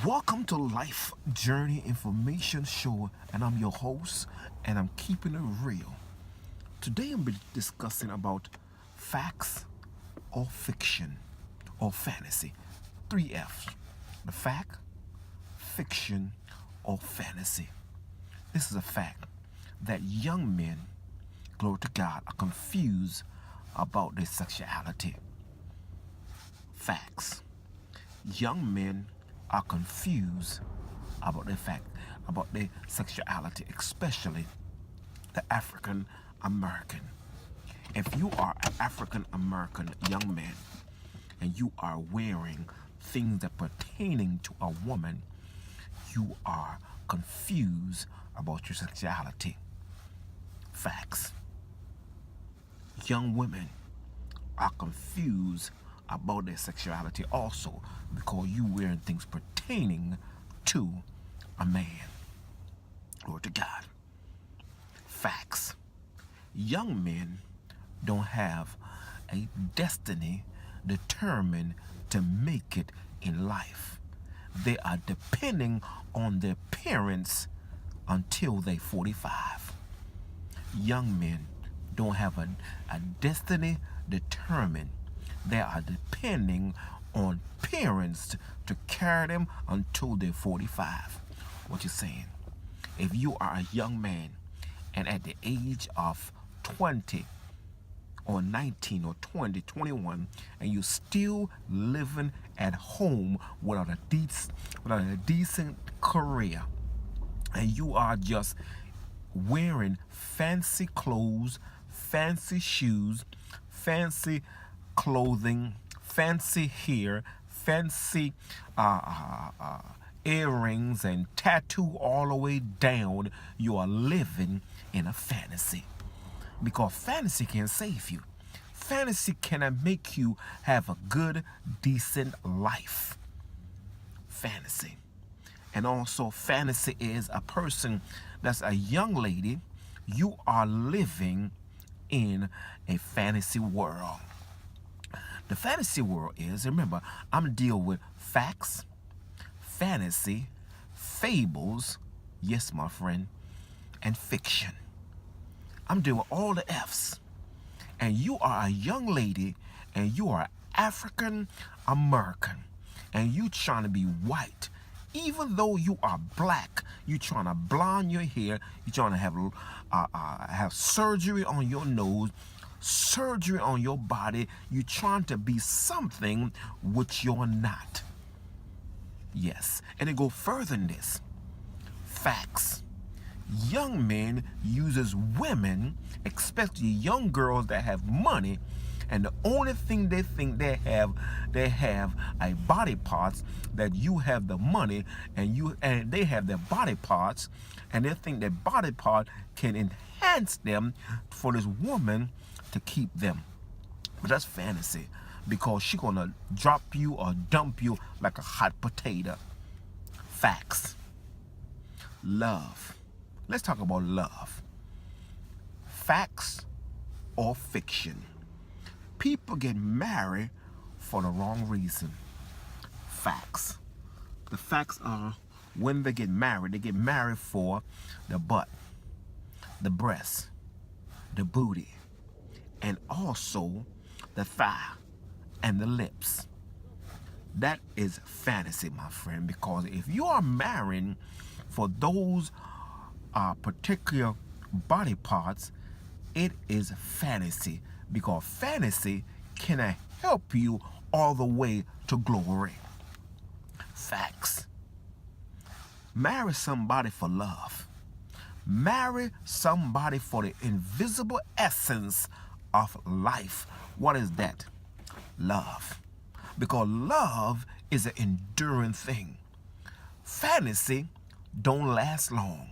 Welcome to Life Journey Information Show, and I'm your host, and I'm keeping it real. Today I'm be discussing about facts or fiction or fantasy. Three F's: the fact, fiction, or fantasy. This is a fact that young men, glory to God, are confused about their sexuality. Facts. Young men are confused about their sexuality, especially the African American. If you are an African American young man and you are wearing things that pertaining to a woman, you are confused about your sexuality. Facts. Young women are confused about their sexuality also because you wearing things pertaining to a man. Glory to God. Facts. Young men don't have a destiny determined to make it in life. They are depending on their parents until they 45. Young men don't have a destiny determined. They are depending on parents to carry them until they're 45. What you saying? If you are a young man and at the age of 20 or 19 or 20, 21, and you still living at home without a decent career, and you are just wearing fancy clothes, fancy shoes, fancy clothing, fancy hair, fancy earrings, and tattoo all the way down, you are living in a fantasy. Because fantasy can save you. Fantasy cannot make you have a good, decent life. Fantasy. And also, fantasy is a person that's a young lady. You are living in a fantasy world. The fantasy world is, remember, I'm dealing with facts, fantasy, fables, yes, my friend, and fiction. I'm dealing with all the F's. And you are a young lady, and you are African American, and you trying to be white. Even though you are black, you trying to blonde your hair, you trying to have surgery on your nose, surgery on your body. You trying to be something which you're not. Yes, and it go further than this. Facts. Young men uses women, especially young girls that have money, and the only thing they think they have a body parts that you have the money, and they have their body parts, and they think that body part can enhance them for this woman to keep them. But that's fantasy, because she gonna drop you or dump you like a hot potato. Facts. Love. Let's talk about love. Facts or fiction. People get married for the wrong reason. Facts. The facts are, when they get married for the butt, the breast, the booty, and also the thigh and the lips. That is fantasy, my friend, because if you are marrying for those particular body parts, it is fantasy, because fantasy cannot help you all the way to glory. Facts. Marry somebody for love. Marry somebody for the invisible essence of life. What is that? Love. Because love is an enduring thing. Fantasy don't last long.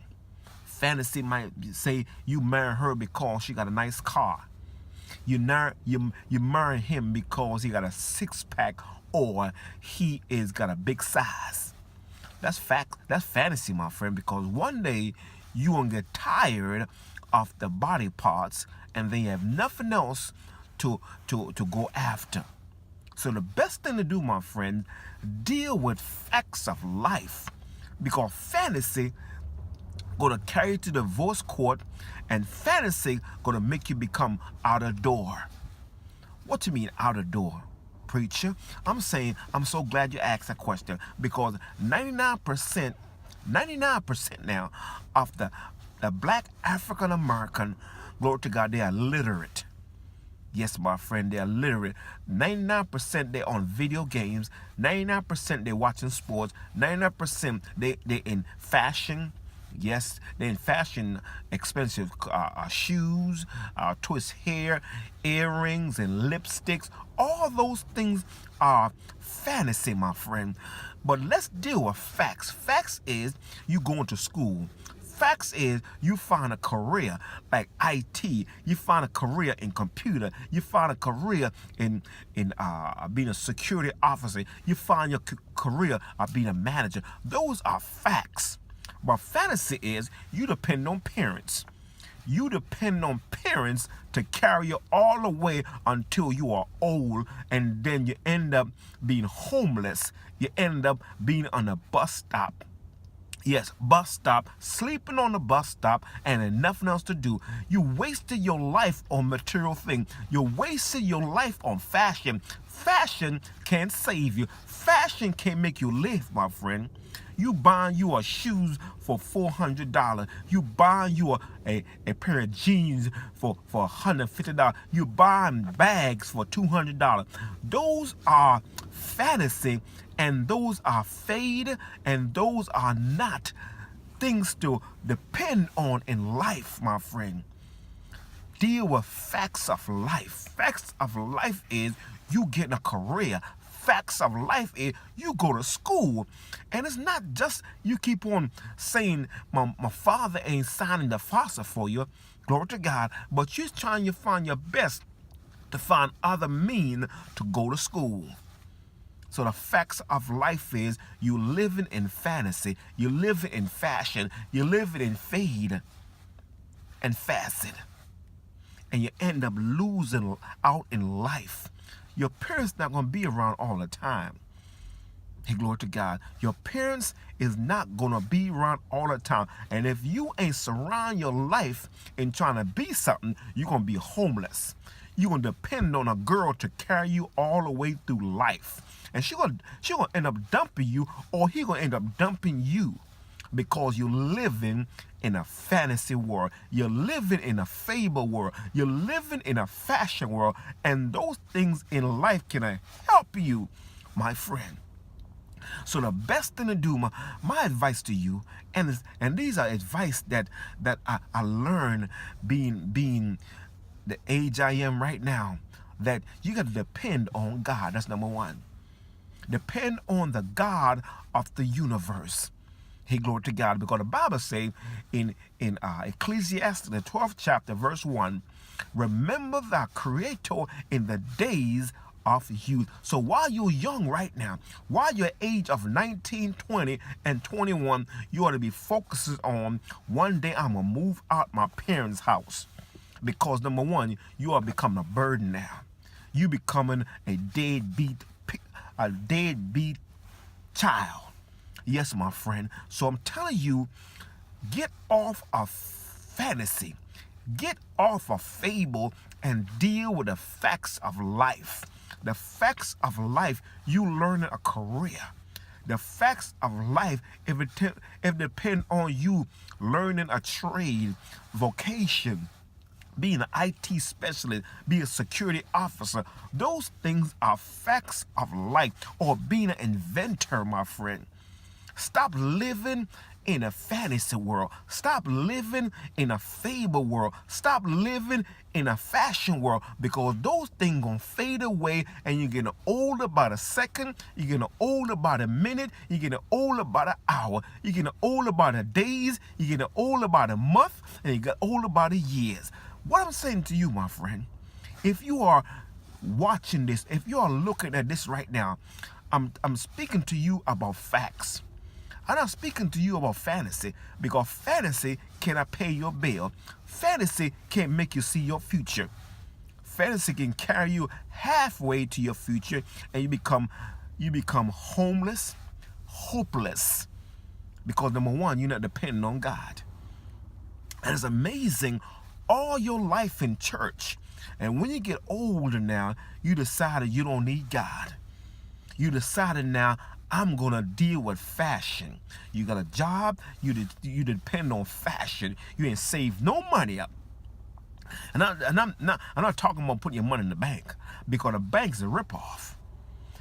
Fantasy might say you marry her because she got a nice car. You marry him because he got a six-pack or he is got a big size. That's fact. That's fantasy, my friend, because one day you gonna get tired of the body parts and they have nothing else to go after. So the best thing to do, my friend, deal with facts of life, because fantasy gonna carry you to the divorce court, and fantasy gonna make you become out of door. What do you mean out of door, preacher? I'm saying I'm so glad you asked that question, because 99% now of the black African American, glory to God, they are literate. Yes, my friend, they're literate. 99% they're on video games. 99% they're watching sports. 99% they're in fashion. Yes, they're in fashion, expensive shoes, twist hair, earrings, and lipsticks. All those things are fantasy, my friend. But let's deal with facts. Facts is you going to school. Facts is you find a career like IT. You find a career in computer. You find a career in being a security officer. You find your career of being a manager. Those are facts. But fantasy is you depend on parents. You depend on parents to carry you all the way until you are old, and then you end up being homeless. You end up being on a bus stop. Yes, bus stop, sleeping on the bus stop, and had nothing else to do. You wasted your life on material things. You wasted your life on fashion. Fashion can't save you. Fashion can't make you live, my friend. You buying you a shoes for $400. You buying you a pair of jeans for $150. You buying bags for $200. Those are fantasy, and those are fade, and those are not things to depend on in life, my friend. Deal with facts of life. Facts of life is you getting a career. Facts of life is you go to school. And it's not just you keep on saying my father ain't signing the FAFSA for you, glory to God, but you're trying to find your best to find other means to go to school. So the facts of life is you living in fantasy, you living in fashion, you living in fade and facet. And you end up losing out in life. Your parents not going to be around all the time. Hey, glory to God. Your parents is not going to be around all the time. And if you ain't surround your life in trying to be something, you're going to be homeless. You're going to depend on a girl to carry you all the way through life. And she gonna end up dumping you, or he going to end up dumping you, because you're living in a fantasy world. You're living in a fable world. You're living in a fashion world. And those things in life can help you, my friend. So the best thing to do, my advice to you, and these are advice that I learned being the age I am right now, that you got to depend on God. That's number one. Depend on the God of the universe. Hey, glory to God, because the Bible says in Ecclesiastes, the 12th chapter, verse 1, remember thy Creator in the days of youth. So while you're young right now, while you're age of 19, 20, and 21, you ought to be focusing on, one day I'm going to move out my parents' house. Because number one, you are becoming a burden now. You becoming a deadbeat child. Yes, my friend. So I'm telling you, get off of fantasy. Get off of fable and deal with the facts of life. The facts of life, you learning a career. The facts of life, if it depend on you learning a trade, vocation, being an IT specialist, being a security officer, those things are facts of life. Or being an inventor, my friend. Stop living in a fantasy world. Stop living in a fable world. Stop living in a fashion world, because those things gonna fade away, and you're getting older by the second, you're getting older by the minute, you're getting older by the hour, you're getting older by the days, you're getting older by the month, and you get older by the years. What I'm saying to you, my friend, if you are watching this, if you are looking at this right now, I'm speaking to you about facts. I'm not speaking to you about fantasy, because fantasy cannot pay your bill. Fantasy can't make you see your future. Fantasy can carry you halfway to your future, and you become homeless, hopeless, because number one, you're not depending on God. And it's amazing, all your life in church, and when you get older now, you decided you don't need God. You decided now, I'm going to deal with fashion. You got a job, you depend on fashion. You ain't saved no money up. And I'm not talking about putting your money in the bank, because the bank's a ripoff.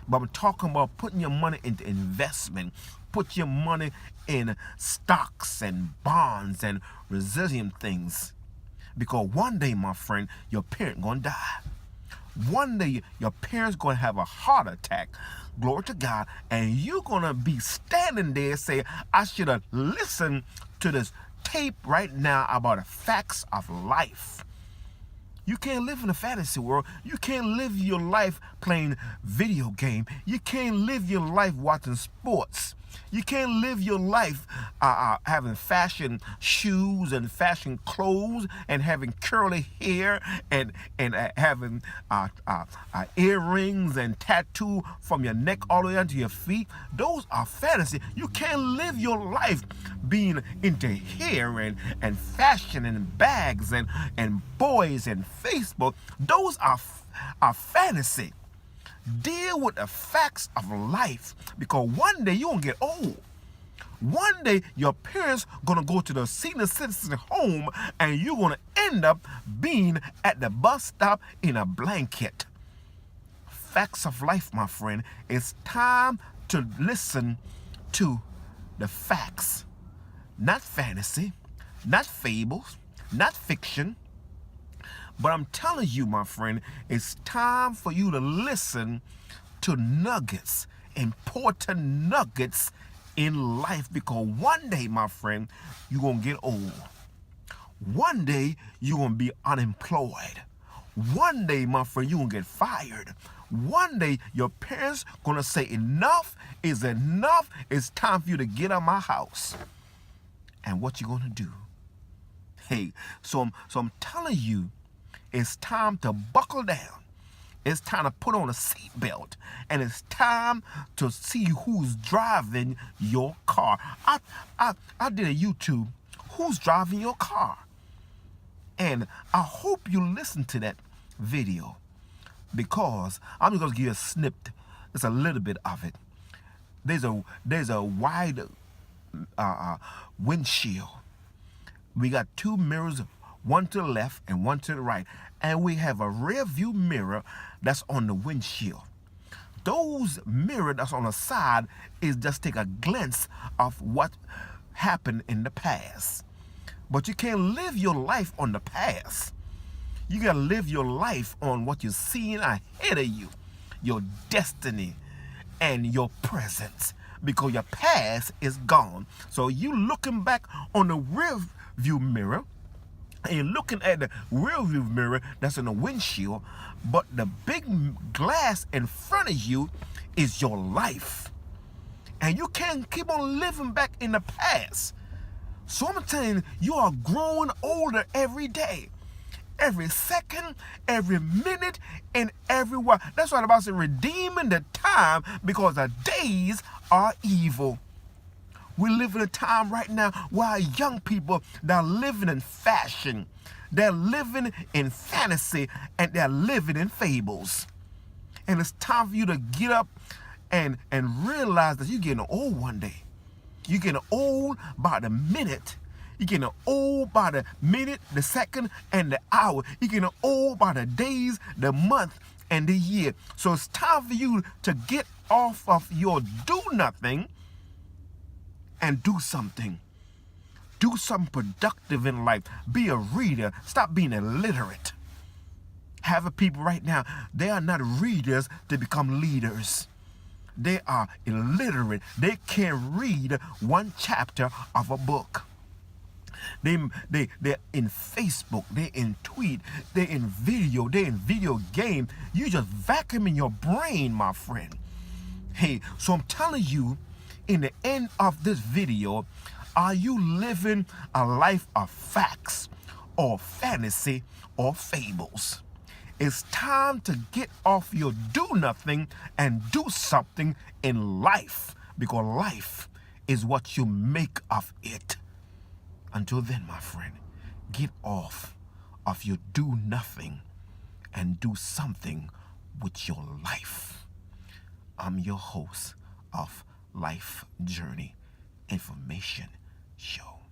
But I'm talking about putting your money into investment. Put your money in stocks and bonds and resilient things. Because one day, my friend, your parent going to die. One day, your parents going to have a heart attack. Glory to God. And you're going to be standing there saying, I should have listened to this tape right now about the facts of life. You can't live in a fantasy world. You can't live your life playing video game. You can't live your life watching sports. You can't live your life having fashion shoes and fashion clothes and having curly hair and having earrings and tattoo from your neck all the way down to your feet. Those are fantasy. You can't live your life being into hair and fashion and bags and boys and Facebook. Those are fantasy. Deal with the facts of life, because one day you're going to get old. One day your parents going to go to the senior citizen home and you're going to end up being at the bus stop in a blanket. Facts of life, my friend. It's time to listen to the facts. Not fantasy, not fables, not fiction. But I'm telling you, my friend, it's time for you to listen to nuggets, important nuggets in life, because one day, my friend, you're going to get old. One day, you're going to be unemployed. One day, my friend, you're going to get fired. One day, your parents going to say, enough is enough. It's time for you to get out of my house. And what you going to do? Hey, so I'm telling you, it's time to buckle down. It's time to put on a seatbelt. And it's time to see who's driving your car. I did a YouTube, who's driving your car? And I hope you listen to that video, because I'm just going to give you a snippet, just a little bit of it. There's a wide windshield. We got two mirrors, one to the left and one to the right. And we have a rear view mirror that's on the windshield. Those mirrors that's on the side is just take a glimpse of what happened in the past. But you can't live your life on the past. You got to live your life on what you're seeing ahead of you, your destiny and your presence, because your past is gone. So you looking back on the rear view mirror, and you're looking at the rear view mirror that's in the windshield, but the big glass in front of you is your life. And you can't keep on living back in the past. So I'm telling you, you are growing older every day, every second, every minute, and every while. That's why the Bible says, redeeming the time, because the days are evil. We live in a time right now where young people, they're living in fashion, they're living in fantasy, and they're living in fables. And it's time for you to get up and realize that you're getting old one day. You're getting old by the minute. You're getting old by the minute, the second, and the hour. You're getting old by the days, the month, and the year. So it's time for you to get off of your do-nothing and do something. Do something productive in life. Be a reader. Stop being illiterate. Have people right now, they are not readers to become leaders. They are illiterate. They can't read one chapter of a book. They're in Facebook, they're in tweet, they're in video game. You just vacuuming your brain, my friend. Hey, so I'm telling you, in the end of this video, are you living a life of facts or fantasy or fables? It's time to get off your do nothing and do something in life, because life is what you make of it. Until then, my friend, get off of your do nothing and do something with your life. I'm your host of Life Journey Information Show.